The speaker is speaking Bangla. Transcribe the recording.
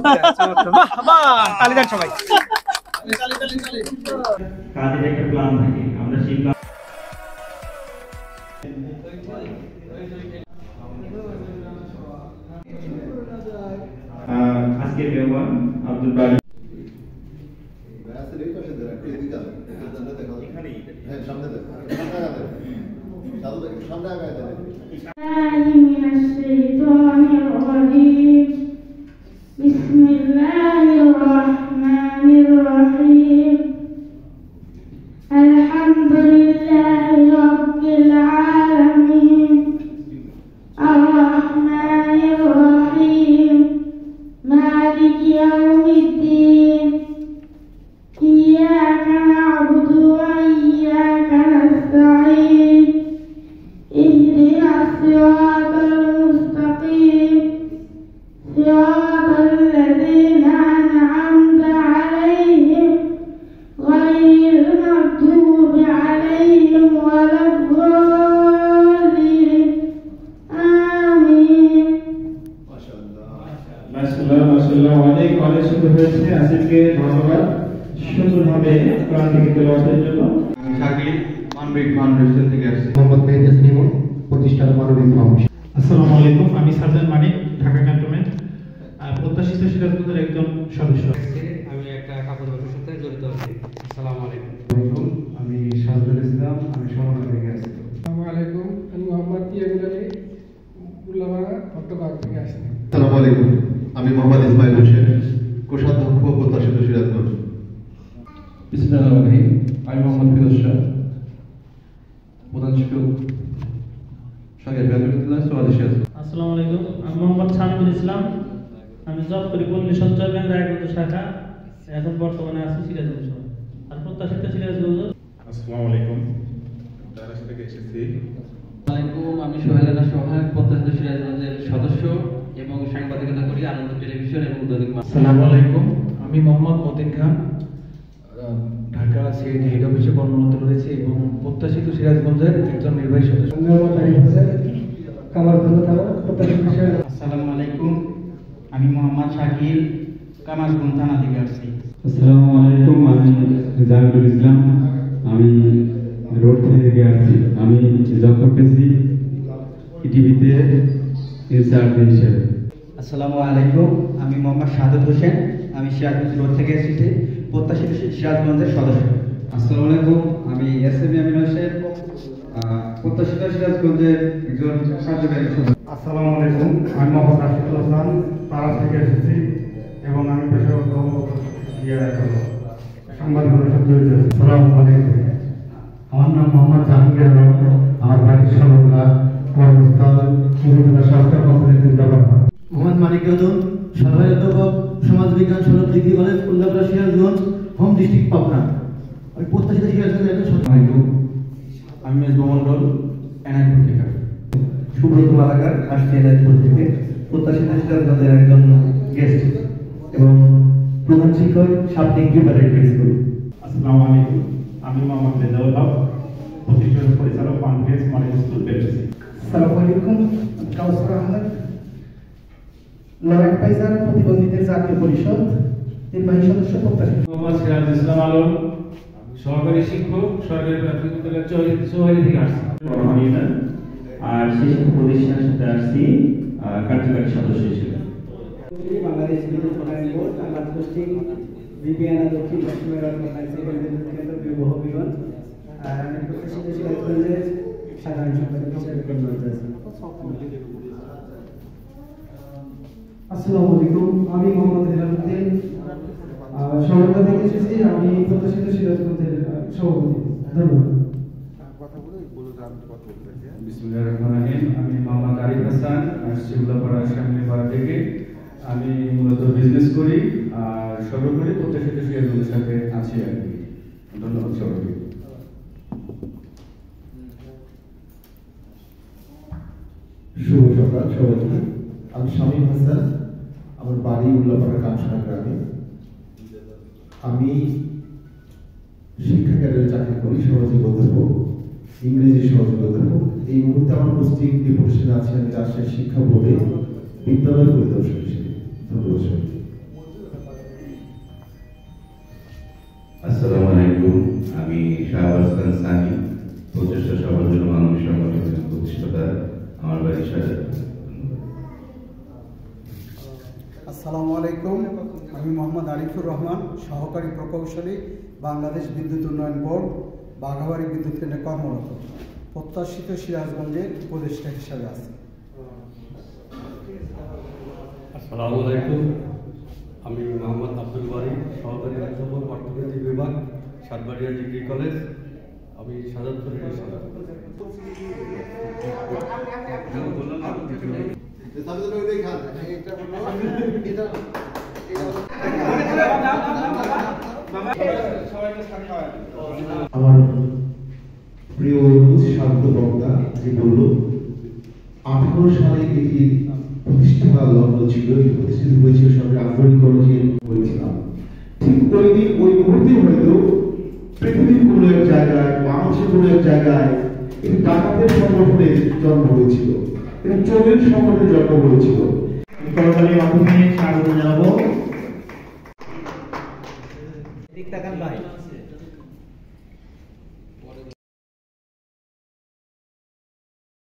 বাহ বাহ, তালি দেন সবাই। কাজের একটা প্ল্যান থাকে, আমরা সেই প্ল্যান আজকের মেহমান আব্দুল বাড়ি بسم الله الرحمن الرحيم الحمد لله رب العالمين الرحمن الرحيم مالك يوم الدين إياك نعبد وإياك نستعين اهدنا الصراط المستقيم صراط الذين أنعمت عليهم غير المغضوب عليهم ولا الضالين آمين মাশাআল্লাহ অনেক অনেক সুন্দর হয়েছে। আজকে ধন্যবাদ সুন্দরভাবে কোরআন থেকে তেলাওয়াতের জন্য। শাকিল মানবিক ফাউন্ডেশন থেকে আসছে। মোহাম্মদ মেহেদি হাসান প্রতিষ্ঠাতা মানবিক ফাউন্ডেশন। আসসালামু আলাইকুম, আমি সাজান মানিক, ঢাকা ক্যান্টনমেন্ট প্রত্যাশিত সিরাজগঞ্জের একজন সদস্য। আমি একটা কাপড় ব্যবসার সাথে জড়িত আছি। আসসালামু আলাইকুম। আমি শাহজাদুল ইসলাম, আমি সমন্বয় থেকে আসছি। আসসালামু আলাইকুম, আমি মোহাম্মদ ইয়াকুল আলী উল্লাপাড়া হট্টবাগ থেকে আসছি। আসসালামু আলাইকুম, আমি মোহাম্মদ ইসমাইল হোসেন, কোষাধ্যক্ষ প্রত্যাশিত সিরাজগঞ্জ। বিসমিল্লাহির রহমানির রহিম। আমি মোহাম্মদ ফিরোজ শাহ, প্রধান শিক্ষক সরকারি প্রাথমিক বিদ্যালয় সোয়াদি সিরাজগঞ্জ। আসসালামু আলাইকুম, আমি মোহাম্মদ শামিমুল ইসলাম, আমি জব করি পল্লী সঞ্চয় ব্যাংক রায়গঞ্জ শাখা, এখন বর্তমানে আছি সিরাজগঞ্জ আর প্রত্যাশিত সিরাজগঞ্জ। আসসালামু আলাইকুম, দারাসা থেকে এসেছি। ওয়ালাইকুম, আমি সোহেল রানা সোহাগ, প্রত্যাশিত সিরাজগঞ্জের সদস্য এবং সাংবাদিকতা করি আনন্দ টেলিভিশন এবং দৈনিক। আসসালামু আলাইকুম, আমি মোহাম্মদ মতিন খান, ঢাকা সিআইডি হেড অফিসে কর্মরত রয়েছে এবং প্রত্যাশিত সিরাজগঞ্জের একজন নির্বাহী সদস্য। আসসালামু আলাইকুম, আমি মোহাম্মদ শাকিল, কামারগঞ্জ থানা থেকে আসছি। আসসালামু আলাইকুম, আমি জাহিদুল ইসলাম, আমি রোড থেকে আসছি। আমি জব করতেছি টিভিতে ইনচার্জ হিসেবে। আসসালামু আলাইকুম, আমি মোহাম্মদ সাদত হোসেন, আমি সিরাজগঞ্জ রোড থেকে এসেছি, প্রত্যাশিত সিরাজগঞ্জের সদস্য। আসসালামু আলাইকুম, আমি এসএম আমিন হোসেন, প্রত্যাশিত সিরাজগঞ্জের একজন কার্যকারী সদস্য। আসসালামু আলাইকুম, আমি মোহাম্মদ রাশিদুল হাসান, পাড়া থেকে এসেছি এবং আমি পেশাগত সাংবাদিকতার সাথে জড়িত আছি। আসসালামু আলাইকুম, আমার নাম মোহাম্মদ জাহাঙ্গীর আলম, আমার বাড়ির সরকার কর্মস্থল উপজেলা স্বাস্থ্য কোম্পানি জিন্দাবাদ। মোহাম্মদ মানিক রতন, সরকারি অধ্যাপক, সমাজ বিজ্ঞান সনদ degree college, Ullapara Sirajganj, home district Pabna. আমি প্রত্যাশিত সিরাজগঞ্জের একজন সদস্য। আমি মেজবা মন্ডল, এনআইপুর থেকে। সুব্রত মালাকার, আসছি এনআইপুর থেকে, প্রত্যাশিত সিরাজগঞ্জের একজন গেস্ট এবং প্রধান শিক্ষক, শাব্দিক প্রিপারেটরি স্কুল। আসসালামু আলাইকুম, আমি মোহাম্মদ রেজাউল হক, প্রতিষ্ঠান পরিচালক কনফারেন্স মডেল স্কুল বেলকুচি। আসসালামু আলাইকুম, কাউসার আহমেদ, লরেট পাইজার প্রতিবন্ধীদের জাতীয় পরিষদ নির্বাহী সদস্য, প্রত্যাশিত। মোহাম্মদ সিরাজুল ইসলাম আলম, সহকারী শিক্ষক, সরকারি প্রাথমিক বিদ্যালয় চৌহালি থেকে আসছি। আর সেই শিক্ষা প্রতিষ্ঠানের সাথে আসছি কার্যকারী সদস্য হিসেবে। বাংলাদেশ বিদ্যুৎ উন্নয়ন বোর্ড, আমার পোস্টিং বিবিআনা দক্ষিণ পশ্চিমের কেন্দ্র বিবাহবিগঞ্জ, আর আমি প্রত্যাশিত সিরাজগঞ্জের সাধারণ সম্পাদক হিসেবে কর্মরত আছি। আসসালামু আলাইকুম, আমি মোহাম্মদ হেলালুদ্দিন, সরকার থেকে এসেছি, আমি প্রত্যাশিত সিরাজগঞ্জের সভাপতি। ধন্যবাদ। বিসমিল্লাহির রহমানির রহিম। আমি মোহাম্মদ আরিফ হাসান, আসছি উল্লাপাড়া শ্যামলীপাড়া থেকে। আমি মূলত বিজনেস করি আর সর্বোপরি প্রত্যাশিত সিরাজগঞ্জের সাথে আছি আর কি। ধন্যবাদ সবাইকে। শুভ সকাল সবাইকে। আমি শামীম হাসান, আমার বাড়ি উল্লাপাড়া কামসানা গ্রামে। আমি শিক্ষা ক্যাডারে চাকরি করি, সহযোগী অধ্যাপক, ইংরেজি সহযোগী অধ্যাপক। এই মুহূর্তে আমার পোস্টিং ডিপোজিশনে আছে আমি রাজশাহী শিক্ষা বোর্ডে বিদ্যালয় পরিদর্শক হিসেবে। ধন্যবাদ সবাইকে। আলাইকুম। আমি শাহবাজ খান সানি, প্রচেষ্টা সবার জন্য মানবিক সংগঠনের প্রতিষ্ঠাতা। আমার বাড়ি শাহজাদপুর। আসসালামু আলাইকুম। আমি মোহাম্মদ আরিফুর রহমান, সহকারী প্রকৌশলী, বাংলাদেশ বিদ্যুৎ উন্নয়ন বোর্ড, বাঘাবাড়ি বিদ্যুৎ কেন্দ্রে কর্মরত। প্রত্যাশিত সিরাজগঞ্জের উপদেষ্টা হিসাবে আছি। আসসালামু আলাইকুম। আমি মোহাম্মদ আব্দুল বারি, সহকারী অধ্যাপক, অর্থনীতি বিভাগ, সাতবাড়িয়া ডিগ্রি কলেজ। আমি শাহজাদপুরের আমার প্রিয় শান্ত বক্তা যে বলল 18 সালে এটি প্রতিষ্ঠা লগ্ন ছিল, প্রতিষ্ঠিত হয়েছিল সরকারি আন্তরিক কলেজে হয়েছিলাম। ঠিক ওই দিন ওই মুহূর্তে হয়তো পৃথিবীর কোনো এক জায়গায়, বাংলাদেশের কোনো এক জায়গায় এটি ডাকাতের সংগঠনে জন্ম হয়েছিল, এটি চোরের সংগঠনে জন্ম হয়েছিল। করতালি মাধ্যমে স্বাগত জানাবো। ঠিক থাকেন ভাই।